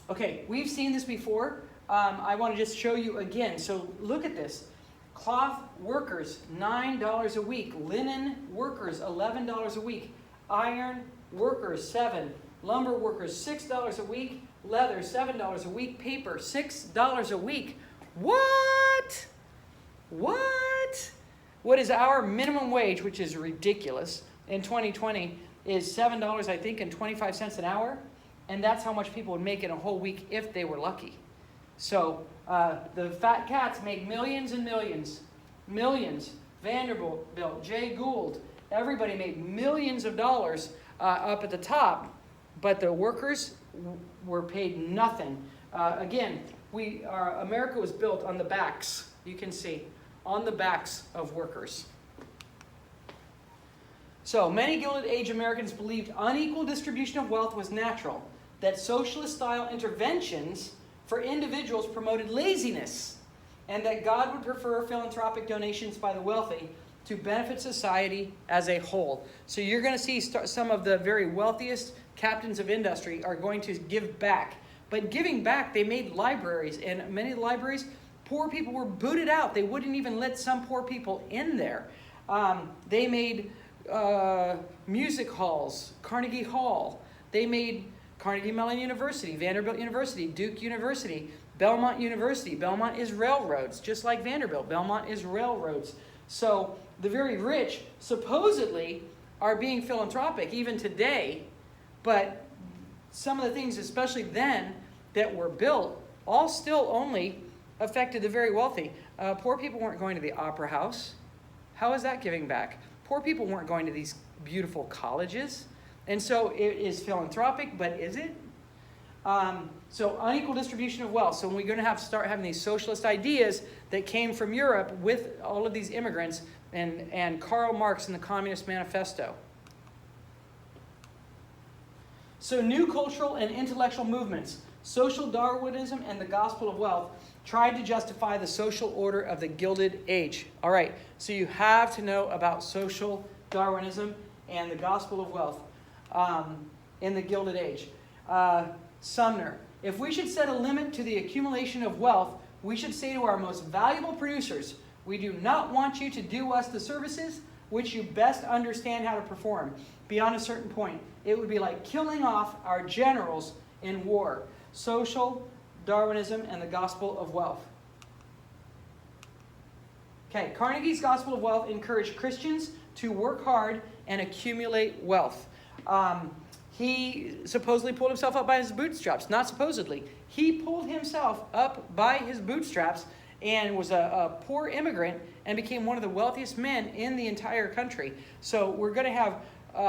Okay, we've seen this before. I want to just show you again. So look at this. Cloth workers, $9 a week. Linen workers, $11 a week. Iron workers, $7. Lumber workers, $6 a week. Leather, $7 a week. Paper, $6 a week. What? What? What is our minimum wage, which is ridiculous, in 2020 is $7, I think, and 25 cents an hour. And that's how much people would make in a whole week if they were lucky. So the fat cats make millions and millions. Millions. Vanderbilt, Jay Gould, everybody made millions of dollars up at the top. But the workers were paid nothing. Again, America was built on the backs, you can see, on the backs of workers. So many Gilded Age Americans believed unequal distribution of wealth was natural, that socialist-style interventions for individuals promoted laziness, and that God would prefer philanthropic donations by the wealthy to benefit society as a whole. So you're going to see some of the very wealthiest captains of industry are going to give back. But giving back, they made libraries, and many of the libraries, poor people were booted out. They wouldn't even let some poor people in there. They made music halls, Carnegie Hall. They made Carnegie Mellon University, Vanderbilt University, Duke University, Belmont University. Belmont is railroads, just like Vanderbilt. Belmont is railroads. So the very rich supposedly are being philanthropic even today, but some of the things, especially then, that were built, all still only affected the very wealthy. Poor people weren't going to the opera house. How is that giving back? Poor people weren't going to these beautiful colleges. And so it is philanthropic, but is it? So unequal distribution of wealth. So we're going to start having these socialist ideas that came from Europe with all of these immigrants and Karl Marx in the Communist Manifesto. So new cultural and intellectual movements, social Darwinism and the gospel of wealth, tried to justify the social order of the Gilded Age. All right, so you have to know about social Darwinism and the gospel of wealth in the Gilded Age. Sumner, if we should set a limit to the accumulation of wealth, we should say to our most valuable producers, we do not want you to do us the services which you best understand how to perform. Beyond a certain point, it would be like killing off our generals in war. Social Darwinism and the gospel of wealth. Okay, Carnegie's gospel of wealth encouraged Christians to work hard and accumulate wealth. He supposedly pulled himself up by his bootstraps. Not supposedly. He pulled himself up by his bootstraps and was a poor immigrant and became one of the wealthiest men in the entire country. So we're going to have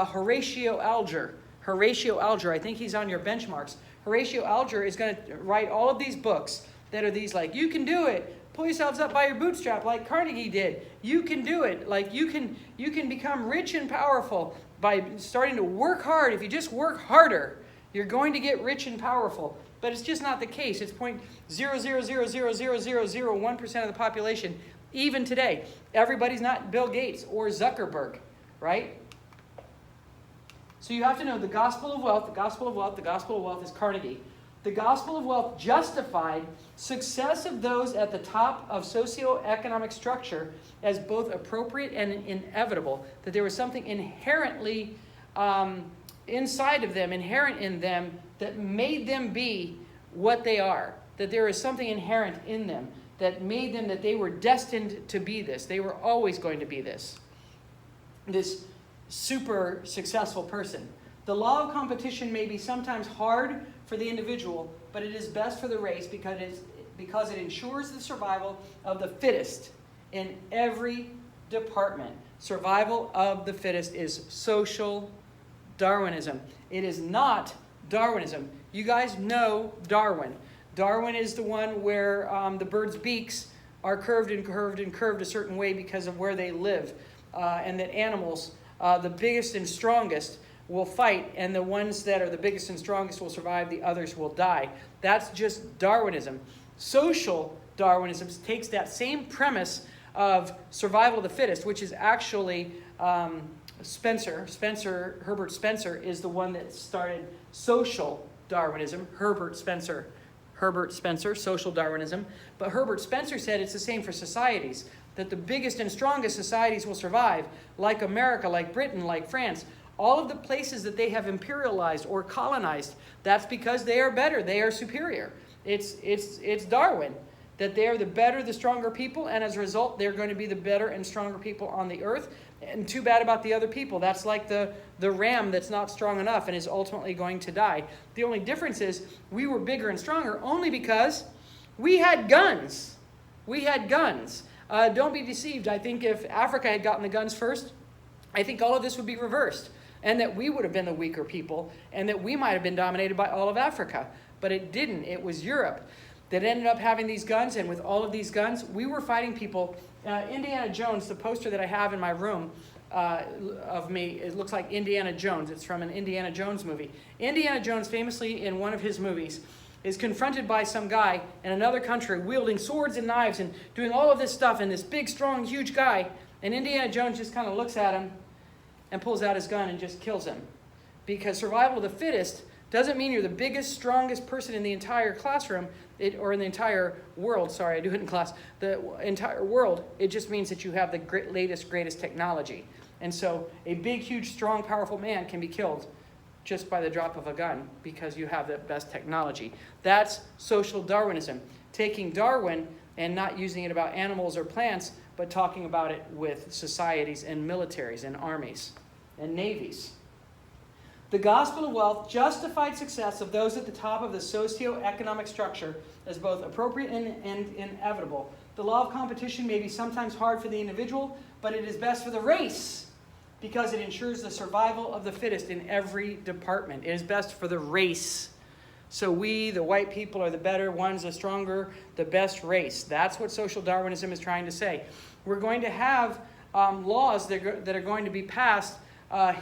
Horatio Alger. Horatio Alger, I think he's on your benchmarks. Horatio Alger is going to write all of these books that are these like, you can do it. Pull yourselves up by your bootstrap like Carnegie did. You can do it. Like you can become rich and powerful by starting to work hard. If you just work harder, you're going to get rich and powerful. But it's just not the case. It's 0.0000001% of the population. Even today, everybody's not Bill Gates or Zuckerberg, right? So you have to know the gospel of wealth, the gospel of wealth, the gospel of wealth is Carnegie. The gospel of wealth justified success of those at the top of socioeconomic structure as both appropriate and inevitable, that there was something inherently inside of them, inherent in them, that made them be what they are, that there is something inherent in them that made them that they were destined to be this. They were always going to be this super successful person. The law of competition may be sometimes hard for the individual, but it is best for the race because it ensures the survival of the fittest in every department. Survival of the fittest is social Darwinism. It is not Darwinism. You guys know Darwin. Darwin is the one where the birds' beaks are curved and curved and curved a certain way because of where they live. And that animals, the biggest and strongest, will fight, and the ones that are the biggest and strongest will survive, the others will die. That's just Darwinism. Social Darwinism takes that same premise of survival of the fittest, which is actually Herbert Spencer is the one that started social Darwinism, Herbert Spencer, social Darwinism. But Herbert Spencer said it's the same for societies, that the biggest and strongest societies will survive, like America, like Britain, like France. All of the places that they have imperialized or colonized, that's because they are better, they are superior. It's Darwin, that they are the better, the stronger people, and as a result, they're going to be the better and stronger people on the earth. And too bad about the other people. That's like the ram that's not strong enough and is ultimately going to die. The only difference is we were bigger and stronger only because we had guns. We had guns. Don't be deceived. I think if Africa had gotten the guns first, I think all of this would be reversed, and that we would have been the weaker people, and that we might have been dominated by all of Africa. But it didn't. It was Europe that ended up having these guns, and with all of these guns, we were fighting people. Indiana Jones, the poster that I have in my room of me, it looks like Indiana Jones. It's from an Indiana Jones movie. Indiana Jones, famously in one of his movies, is confronted by some guy in another country wielding swords and knives and doing all of this stuff, and this big, strong, huge guy, and Indiana Jones just kind of looks at him and pulls out his gun and just kills him. Because survival of the fittest doesn't mean you're the biggest, strongest person in the entire classroom, or in the entire world. Sorry, I do it in class. The entire world. It just means that you have the latest, greatest technology. And so a big, huge, strong, powerful man can be killed just by the drop of a gun because you have the best technology. That's social Darwinism. Taking Darwin and not using it about animals or plants, but talking about it with societies and militaries and armies and navies. The gospel of wealth justified success of those at the top of the socio-economic structure as both appropriate and inevitable. The law of competition may be sometimes hard for the individual, but it is best for the race because it ensures the survival of the fittest in every department. It is best for the race. So we, the white people, are the better ones, the stronger, the best race. That's what social Darwinism is trying to say. We're going to have laws that are going to be passed.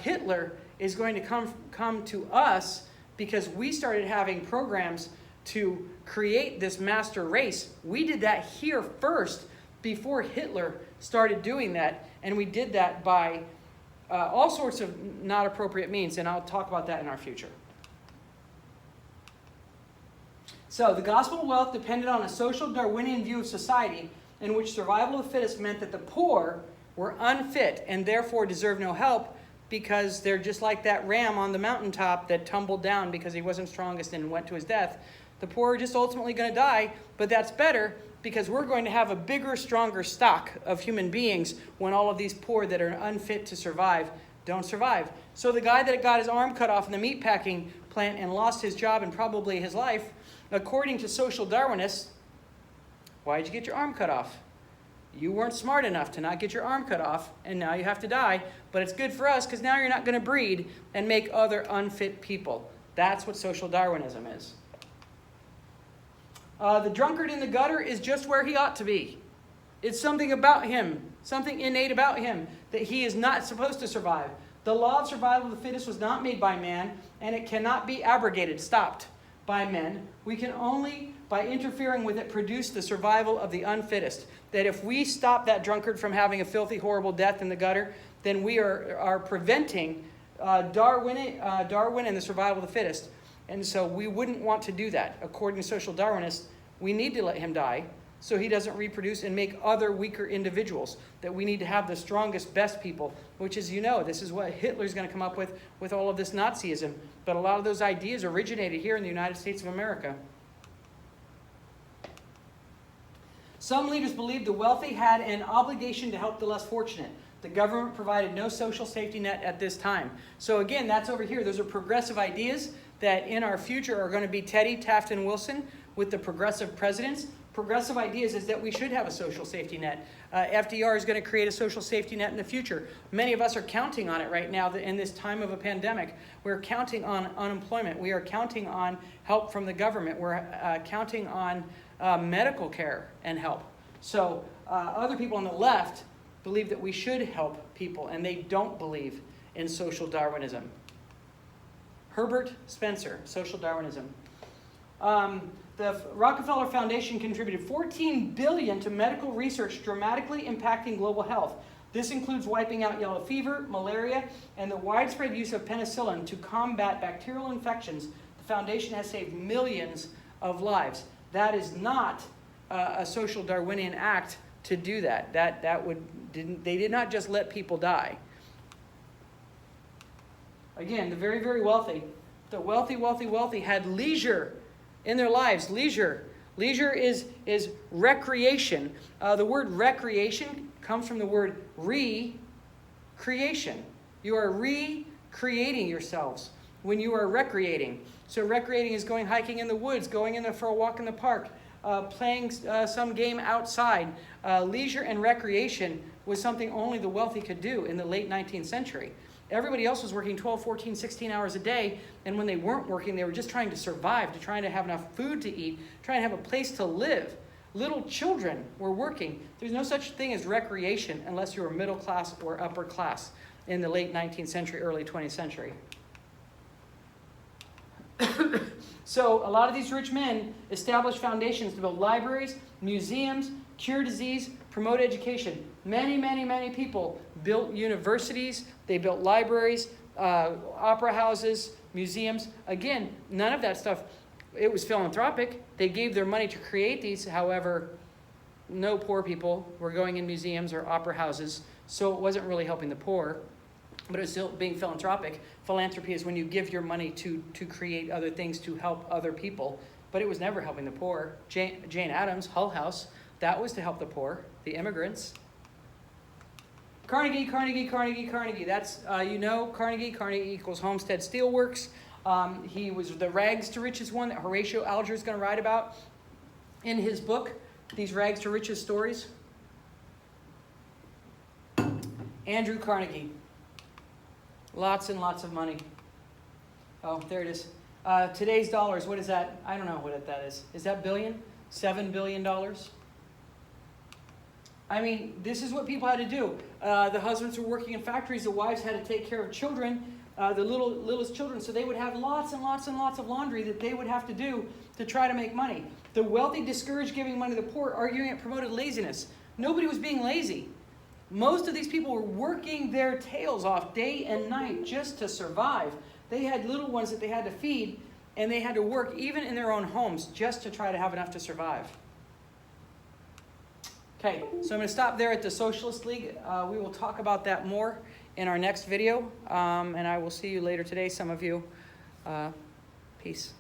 Hitler is going to come to us because we started having programs to create this master race. We did that here first before Hitler started doing that, and we did that by all sorts of not appropriate means, and I'll talk about that in our future. So the gospel of wealth depended on a social Darwinian view of society in which survival of the fittest meant that the poor were unfit and therefore deserved no help, because they're just like that ram on the mountaintop that tumbled down because he wasn't strongest and went to his death. The poor are just ultimately going to die, but that's better because we're going to have a bigger, stronger stock of human beings when all of these poor that are unfit to survive don't survive. So the guy that got his arm cut off in the meatpacking plant and lost his job and probably his life, according to social Darwinists, why did you get your arm cut off? You weren't smart enough to not get your arm cut off, and now you have to die. But it's good for us because now you're not going to breed and make other unfit people. That's what social Darwinism is. The drunkard in the gutter is just where he ought to be. It's something about him, something innate about him, that he is not supposed to survive. The law of survival of the fittest was not made by man, and it cannot be abrogated, stopped by men. We can only, by interfering with it, produce the survival of the unfittest. That if we stop that drunkard from having a filthy, horrible death in the gutter, then we are preventing Darwin and the survival of the fittest. And so we wouldn't want to do that. According to social Darwinists, we need to let him die so he doesn't reproduce and make other weaker individuals. That we need to have the strongest, best people, which is, this is what Hitler's going to come up with all of this Nazism. But a lot of those ideas originated here in the United States of America. Some leaders believed the wealthy had an obligation to help the less fortunate. The government provided no social safety net at this time. So again, that's over here. Those are progressive ideas that in our future are going to be Teddy, Taft, and Wilson with the progressive presidents. Progressive ideas is that we should have a social safety net. FDR is going to create a social safety net in the future. Many of us are counting on it right now in this time of a pandemic. We're counting on unemployment. We are counting on help from the government. We're counting on medical care and help. So other people on the left believe that we should help people, and they don't believe in social Darwinism. Herbert Spencer, social Darwinism. The Rockefeller Foundation contributed $14 billion to medical research dramatically impacting global health. This includes wiping out yellow fever, malaria, and the widespread use of penicillin to combat bacterial infections. The foundation has saved millions of lives. That is not a social Darwinian act to do that. They did not just let people die. Again, the very, very wealthy, the wealthy had leisure in their lives. Leisure is recreation. The word recreation comes from the word recreation. You are recreating yourselves when you are recreating. So recreating is going hiking in the woods, going for a walk in the park, playing some game outside. Leisure and recreation was something only the wealthy could do in the late 19th century. Everybody else was working 12, 14, 16 hours a day, and when they weren't working, they were just trying to survive, trying to have enough food to eat, trying to have a place to live. Little children were working. There's no such thing as recreation unless you were middle class or upper class in the late 19th century, early 20th century. So a lot of these rich men established foundations to build libraries, museums, cure disease, promote education. Many people built universities, they built libraries, opera houses, museums. Again, none of that stuff, it was philanthropic. They gave their money to create these. However, no poor people were going in museums or opera houses, so it wasn't really helping the poor, but it was still being philanthropic. Philanthropy is when you give your money to create other things to help other people, but it was never helping the poor. Jane Addams, Hull House, that was to help the poor, the immigrants. Carnegie. That's, Carnegie equals Homestead Steelworks. He was the rags to riches one that Horatio Alger is going to write about in his book, these rags to riches stories. Andrew Carnegie. Lots and lots of money. Oh, there it is. Today's dollars, what is that? I don't know what that is. Is that billion? $7 billion? I mean, this is what people had to do. The husbands were working in factories. The wives had to take care of children, the littlest children. So they would have lots and lots of laundry that they would have to do to try to make money. The wealthy discouraged giving money to the poor, arguing it promoted laziness. Nobody was being lazy. Most of these people were working their tails off day and night just to survive. They had little ones that they had to feed, and they had to work even in their own homes just to try to have enough to survive. Okay, so I'm going to stop there at the Socialist League. We will talk about that more in our next video, and I will see you later today, some of you. Peace.